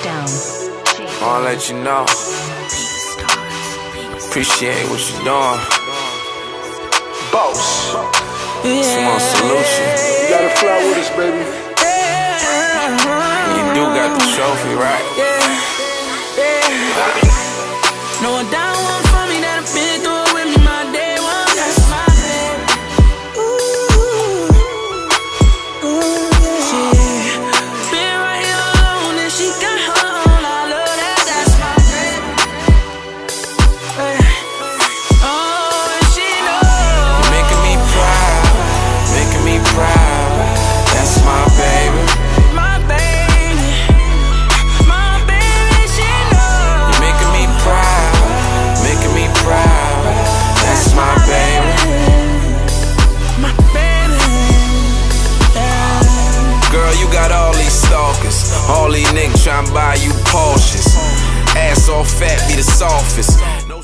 Shakedown. I'll let you know. Appreciate what you're doing. Boss. Small solution. You gotta fly with us, baby. You do got the trophy, right? No one down one for me that I've been through it with me my day one. That's my baby. She been right here alone and she got her own. I love that. That's my baby. Oh, and she knows. You're making me proud, making me proud. That's my baby. My baby, my baby, she knows. You're making me proud, making me proud. That's my baby. My baby, yeah. Girl, you got all these stalkers, all these niggas tryna buy you Porsches. Ass all fat, be the softest. No